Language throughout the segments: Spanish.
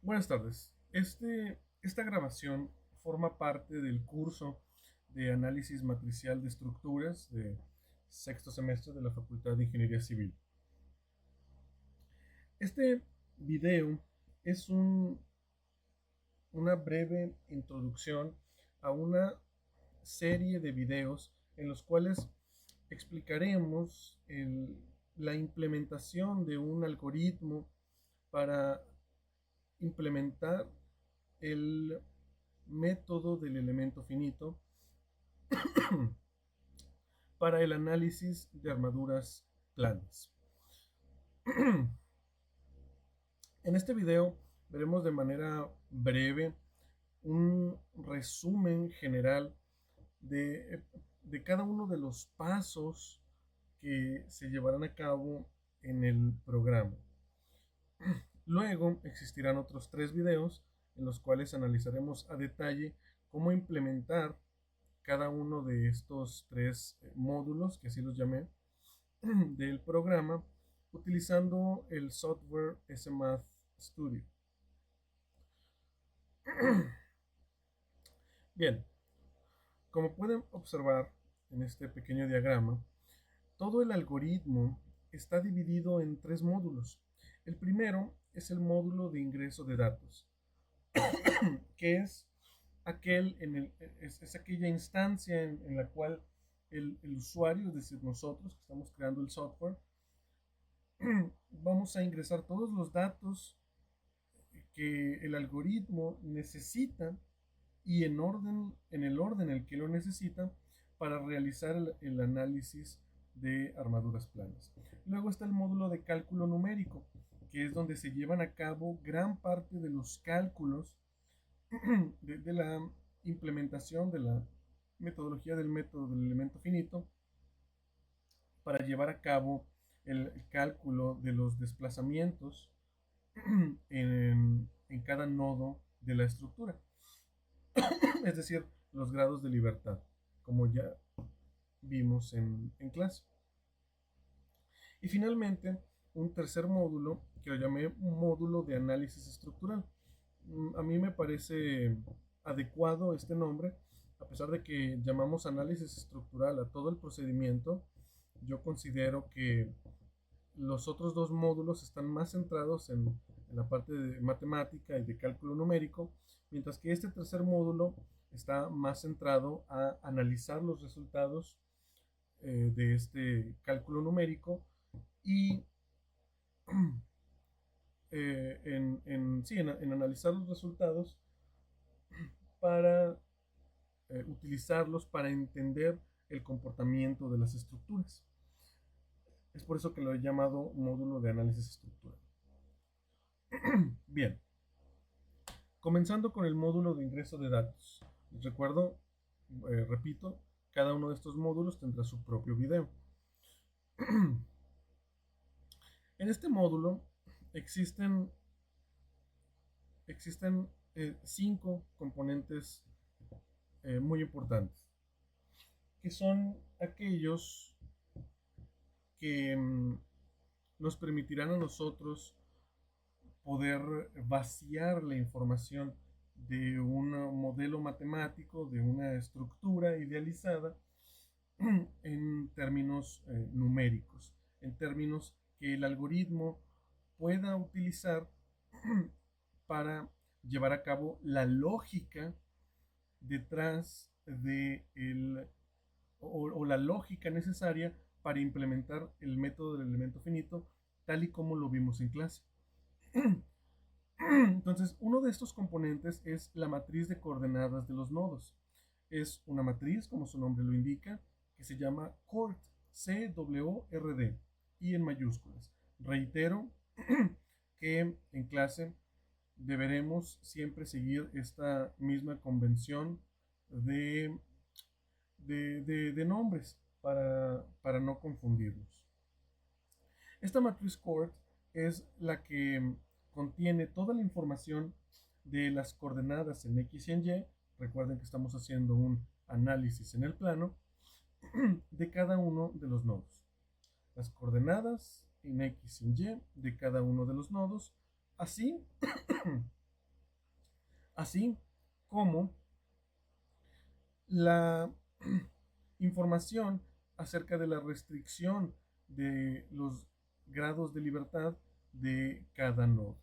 Buenas tardes. Esta grabación forma parte del curso de análisis matricial de estructuras de sexto semestre de la Facultad de Ingeniería Civil. Este video es una breve introducción a una serie de videos en los cuales explicaremos la implementación de un algoritmo para implementar el método del elemento finito para el análisis de armaduras planas. En este video veremos de manera breve un resumen general de cada uno de los pasos que se llevarán a cabo en el programa. Luego existirán otros 3 videos en los cuales analizaremos a detalle cómo implementar cada uno de estos 3 módulos, que así los llamé, del programa utilizando el software SMath Studio. Bien, como pueden observar en este pequeño diagrama, todo el algoritmo está dividido en 3 módulos. El primero es el módulo de ingreso de datos, que es es aquella instancia en la cual el usuario, es decir, nosotros que estamos creando el software, vamos a ingresar todos los datos que el algoritmo necesita y en el orden en el que lo necesita para realizar el análisis de armaduras planas. Luego está el módulo de cálculo numérico, que es donde se llevan a cabo gran parte de los cálculos de la implementación de la metodología del método del elemento finito para llevar a cabo el cálculo de los desplazamientos en cada nodo de la estructura, es decir, los grados de libertad, como ya vimos en clase. Y finalmente, un tercer módulo que lo llamé módulo de análisis estructural. A mí me parece adecuado este nombre, a pesar de que llamamos análisis estructural a todo el procedimiento. Yo considero que los otros 2 módulos están más centrados en la parte de matemática y de cálculo numérico, mientras que este tercer módulo está más centrado a analizar los resultados de este cálculo numérico y sí, en analizar los resultados para utilizarlos para entender el comportamiento de las estructuras. Es por eso que lo he llamado módulo de análisis estructural. Bien, comenzando con el módulo de ingreso de datos. Les recuerdo, repito, cada uno de estos módulos tendrá su propio video. En este módulo existen 5 componentes muy importantes, que son aquellos que nos permitirán a nosotros poder vaciar la información de un modelo matemático, de una estructura idealizada, en términos numéricos, en términos que el algoritmo pueda utilizar para llevar a cabo la lógica detrás de o la lógica necesaria para implementar el método del elemento finito tal y como lo vimos en clase. Entonces, uno de estos componentes es la matriz de coordenadas de los nodos. Es una matriz, como su nombre lo indica, que se llama CWRD, CWRD, y en mayúsculas. Reitero que en clase deberemos siempre seguir esta misma convención de, de nombres para no confundirnos. Esta matriz CORD es la que contiene toda la información de las coordenadas en X y en Y. Recuerden que estamos haciendo un análisis en el plano de cada uno de los nodos. Las coordenadas en X y en Y de cada uno de los nodos, así así como la información acerca de la restricción de los grados de libertad de cada nodo.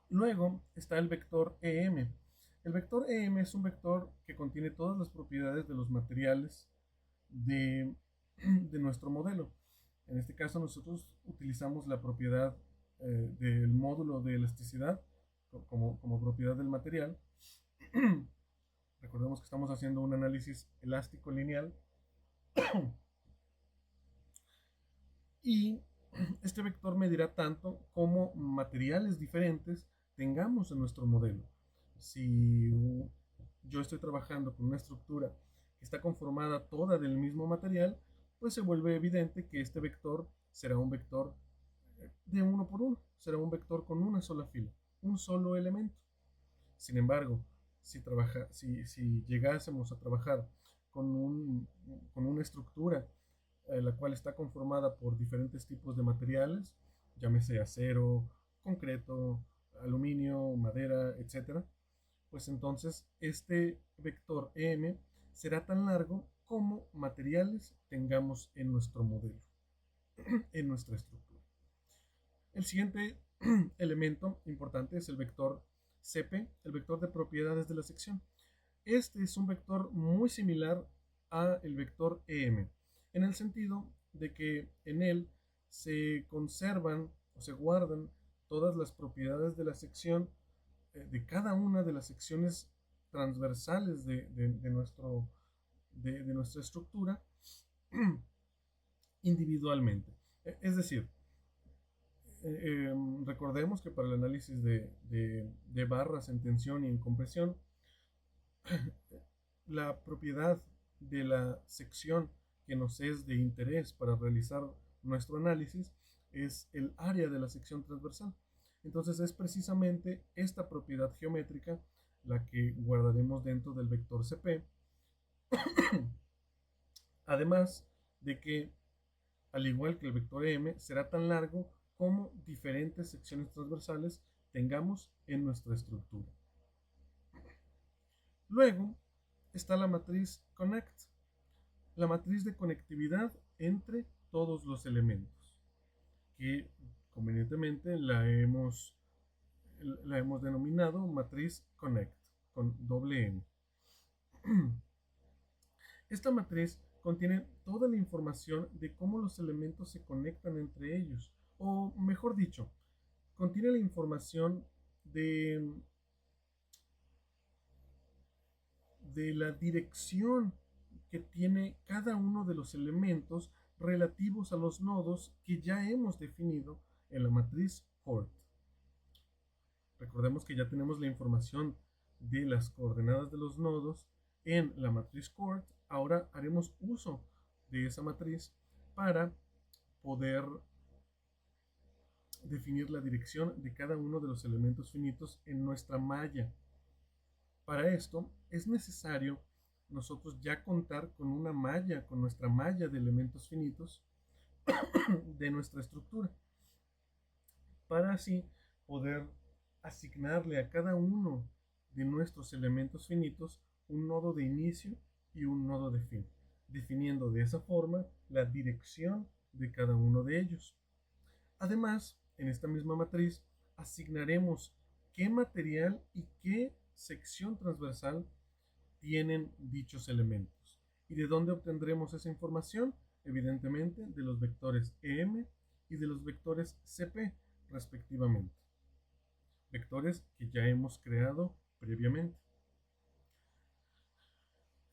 Luego está el vector EM. El vector EM es un vector que contiene todas las propiedades de los materiales de nuestro modelo. En este caso nosotros utilizamos la propiedad del módulo de elasticidad como propiedad del material. Recordemos que estamos haciendo un análisis elástico lineal. Y este vector medirá tanto como materiales diferentes tengamos en nuestro modelo. Si yo estoy trabajando con una estructura que está conformada toda del mismo material, pues se vuelve evidente que este vector será un vector de uno por uno, será un vector con una sola fila, un solo elemento. Sin embargo, si llegásemos a trabajar con una estructura la cual está conformada por diferentes tipos de materiales, llámese acero, concreto, aluminio, madera, etcétera, pues entonces este vector EM será tan largo como materiales tengamos en nuestro modelo, en nuestra estructura. El siguiente elemento importante es el vector CP, el vector de propiedades de la sección. Este es un vector muy similar a el vector EM, en el sentido de que en él se conservan o se guardan todas las propiedades de la sección, de cada una de las secciones transversales de nuestra estructura individualmente. Es decir, recordemos que para el análisis de barras en tensión y en compresión, la propiedad de la sección que nos es de interés para realizar nuestro análisis es el área de la sección transversal. Entonces es precisamente esta propiedad geométrica la que guardaremos dentro del vector CP. Además de que, al igual que el vector M, será tan largo como diferentes secciones transversales tengamos en nuestra estructura. Luego está la matriz Connect, la matriz de conectividad entre todos los elementos, que convenientemente la hemos denominado matriz Connect, con doble N. Esta matriz contiene toda la información de cómo los elementos se conectan entre ellos, o mejor dicho, contiene la información de la dirección que tiene cada uno de los elementos relativos a los nodos que ya hemos definido en la matriz CORD. Recordemos que ya tenemos la información de las coordenadas de los nodos en la matriz CORD. Ahora haremos uso de esa matriz para poder definir la dirección de cada uno de los elementos finitos en nuestra malla. Para esto es necesario nosotros ya contar con una malla, con nuestra malla de elementos finitos de nuestra estructura, para así poder asignarle a cada uno de nuestros elementos finitos un nodo de inicio y un nodo de fin, definiendo de esa forma la dirección de cada uno de ellos. Además, en esta misma matriz asignaremos qué material y qué sección transversal tienen dichos elementos. ¿Y de dónde obtendremos esa información? Evidentemente de los vectores EM y de los vectores CP, respectivamente. Vectores que ya hemos creado previamente.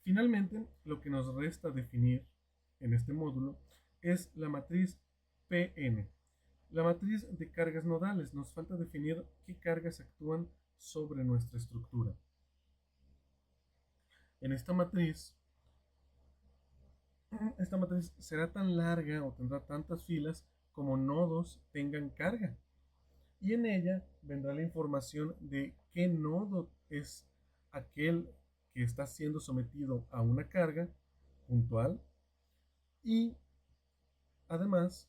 Finalmente, lo que nos resta definir en este módulo es la matriz PN. La matriz de cargas nodales. Nos falta definir qué cargas actúan sobre nuestra estructura. En esta matriz será tan larga o tendrá tantas filas como nodos tengan carga. Y en ella vendrá la información de qué nodo es aquel que está siendo sometido a una carga puntual. Y además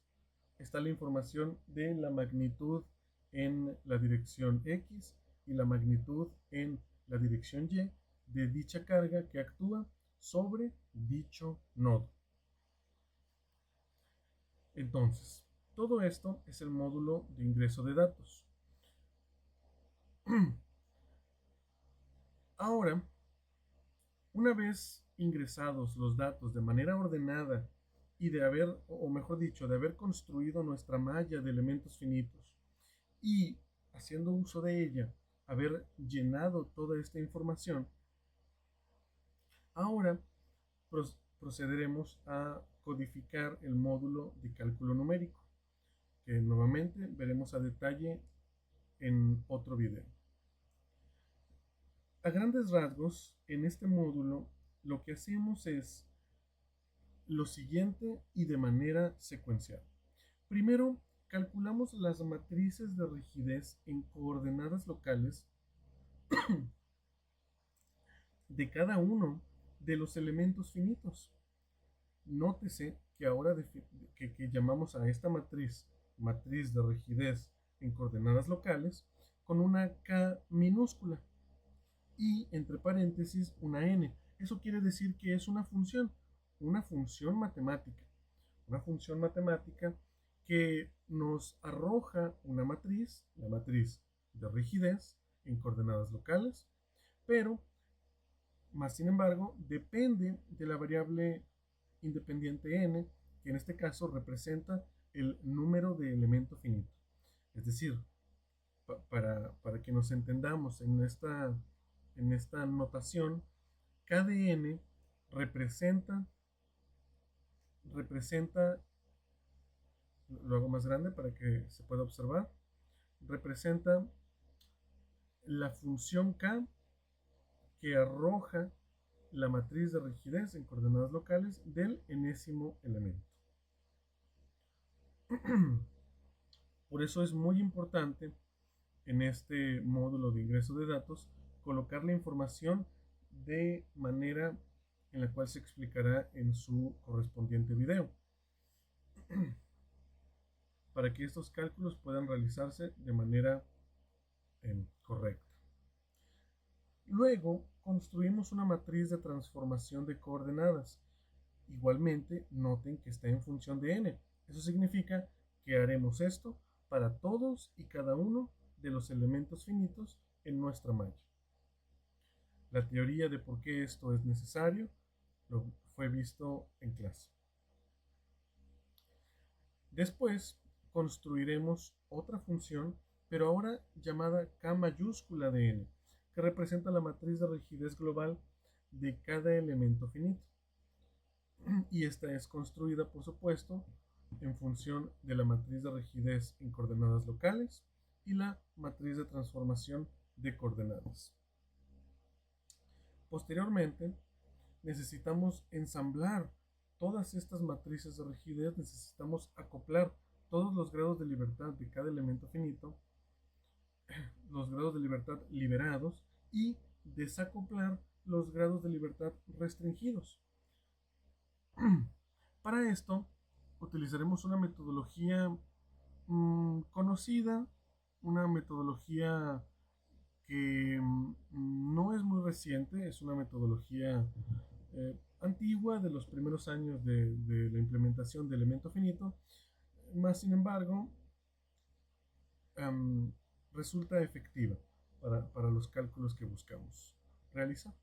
está la información de la magnitud en la dirección X y la magnitud en la dirección Y de dicha carga que actúa sobre dicho nodo. Entonces, todo esto es el módulo de ingreso de datos. Ahora, una vez ingresados los datos de manera ordenada y de haber, o mejor dicho, de haber construido nuestra malla de elementos finitos y haciendo uso de ella, haber llenado toda esta información, ahora procederemos a codificar el módulo de cálculo numérico, que nuevamente veremos a detalle en otro video. A grandes rasgos, en este módulo lo que hacemos es lo siguiente y de manera secuencial. Primero, calculamos las matrices de rigidez en coordenadas locales de cada uno de los elementos finitos. Nótese que ahora que llamamos a esta matriz de rigidez en coordenadas locales con una K minúscula y entre paréntesis una N. Eso quiere decir que es una función matemática. Una función matemática que nos arroja una matriz, la matriz de rigidez en coordenadas locales, pero más sin embargo depende de la variable independiente n, que en este caso representa el número de elemento finito. Es decir, para que nos entendamos en esta notación, KdN representa, lo hago más grande para que se pueda observar, representa la función K que arroja la matriz de rigidez en coordenadas locales del enésimo elemento. Por eso es muy importante en este módulo de ingreso de datos colocar la información de manera en la cual se explicará en su correspondiente video, para que estos cálculos puedan realizarse de manera correcta. Luego construimos una matriz de transformación de coordenadas. Igualmente, noten que está en función de n. Eso significa que haremos esto para todos y cada uno de los elementos finitos en nuestra malla. La teoría de por qué esto es necesario fue visto en clase. Después construiremos otra función, pero ahora llamada K mayúscula de n, que representa la matriz de rigidez global de cada elemento finito. Y esta es construida, por supuesto, en función de la matriz de rigidez en coordenadas locales y la matriz de transformación de coordenadas. Posteriormente, necesitamos ensamblar todas estas matrices de rigidez, necesitamos acoplar todos los grados de libertad de cada elemento finito, los grados de libertad liberados, y desacoplar los grados de libertad restringidos. Para esto utilizaremos una metodología conocida, una metodología que no es muy reciente, es una metodología antigua de los primeros años de la implementación de elemento finito, más sin embargo resulta efectiva para los cálculos que buscamos realizar.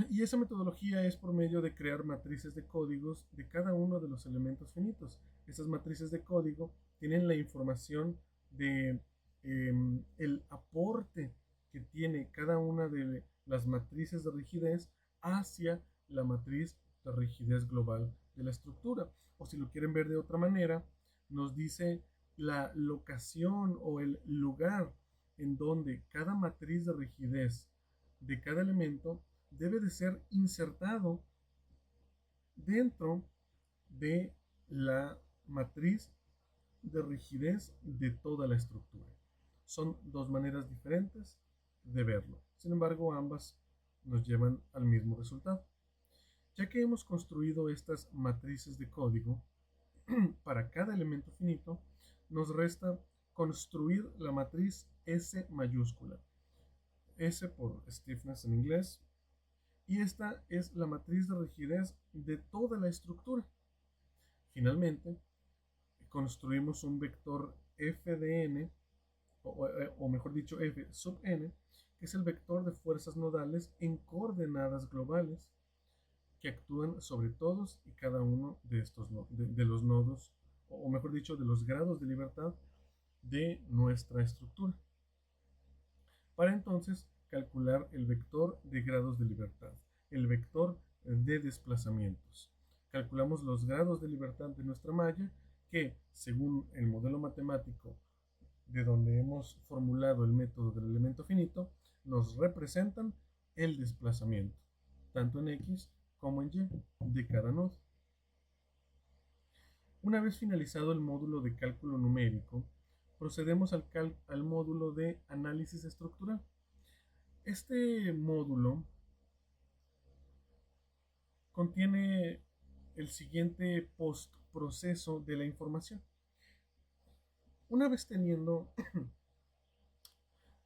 Y esa metodología es por medio de crear matrices de códigos de cada uno de los elementos finitos. Esas matrices de código tienen la información de el aporte que tiene cada una de las matrices de rigidez hacia la matriz de rigidez global de la estructura. O si lo quieren ver de otra manera, nos dice la locación o el lugar en donde cada matriz de rigidez de cada elemento debe de ser insertado dentro de la matriz de rigidez de toda la estructura. Son dos maneras diferentes de verlo. Sin embargo, ambas nos llevan al mismo resultado. Ya que hemos construido estas matrices de código para cada elemento finito, nos resta construir la matriz S mayúscula. S por stiffness en inglés. Y esta es la matriz de rigidez de toda la estructura. Finalmente, construimos un vector f de n, o mejor dicho, f sub n, que es el vector de fuerzas nodales en coordenadas globales que actúan sobre todos y cada uno de estos de los nodos, o mejor dicho, de los grados de libertad de nuestra estructura. Para entonces calcular el vector de grados de libertad, el vector de desplazamientos. Calculamos los grados de libertad de nuestra malla que, según el modelo matemático de donde hemos formulado el método del elemento finito, nos representan el desplazamiento, tanto en X como en Y, de cada nodo. Una vez finalizado el módulo de cálculo numérico, procedemos al módulo de análisis estructural. Este módulo contiene el siguiente postproceso de la información. Una vez teniendo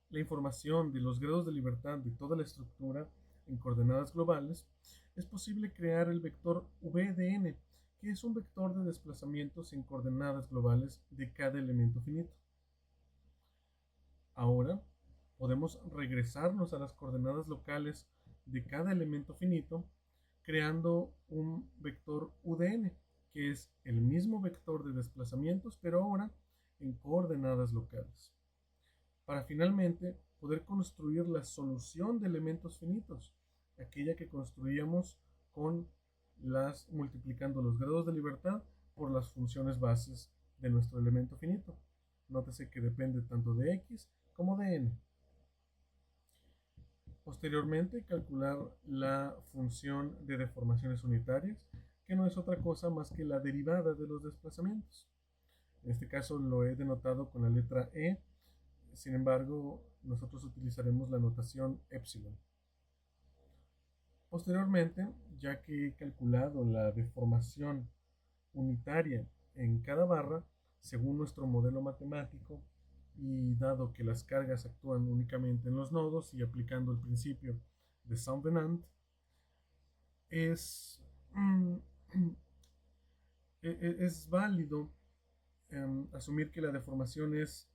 la información de los grados de libertad de toda la estructura en coordenadas globales, es posible crear el vector v de n, que es un vector de desplazamientos en coordenadas globales de cada elemento finito. Ahora podemos regresarnos a las coordenadas locales de cada elemento finito creando un vector u de n, que es el mismo vector de desplazamientos, pero ahora en coordenadas locales, para finalmente poder construir la solución de elementos finitos, aquella que construíamos multiplicando los grados de libertad por las funciones bases de nuestro elemento finito. Nótese que depende tanto de x como de n. Posteriormente, calcular la función de deformaciones unitarias, que no es otra cosa más que la derivada de los desplazamientos. En este caso lo he denotado con la letra E, sin embargo, nosotros utilizaremos la notación epsilon. Posteriormente, ya que he calculado la deformación unitaria en cada barra, según nuestro modelo matemático, y dado que las cargas actúan únicamente en los nodos y aplicando el principio de Saint-Venant, es válido asumir que la deformación es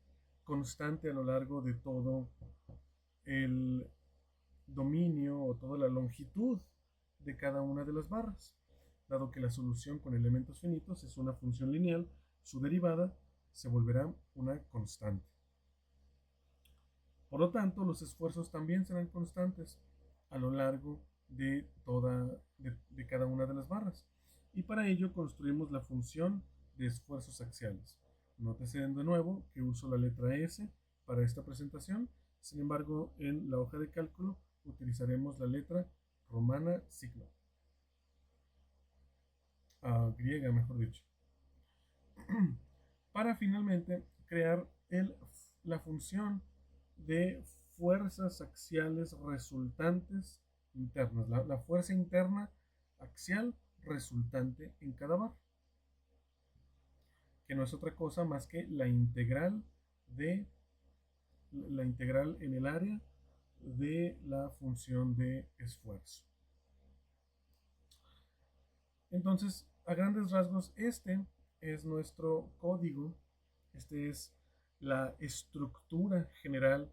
constante a lo largo de todo el dominio o toda la longitud de cada una de las barras, dado que la solución con elementos finitos es una función lineal, su derivada se volverá una constante. Por lo tanto, los esfuerzos también serán constantes a lo largo de cada una de las barras. Y para ello construimos la función de esfuerzos axiales. Nótese de nuevo que uso la letra S para esta presentación. Sin embargo, en la hoja de cálculo utilizaremos la letra romana sigma. Griega, mejor dicho. Para finalmente crear la función de fuerzas axiales resultantes internas, la fuerza interna axial resultante en cada barra, que no es otra cosa más que la integral en el área de la función de esfuerzo. Entonces, a grandes rasgos, este es nuestro código, este es la estructura general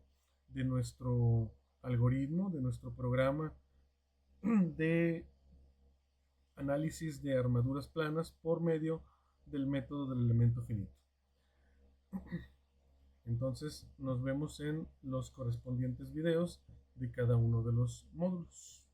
de nuestro algoritmo, de nuestro programa de análisis de armaduras planas por medio del método del elemento finito. Entonces nos vemos en los correspondientes videos de cada uno de los módulos.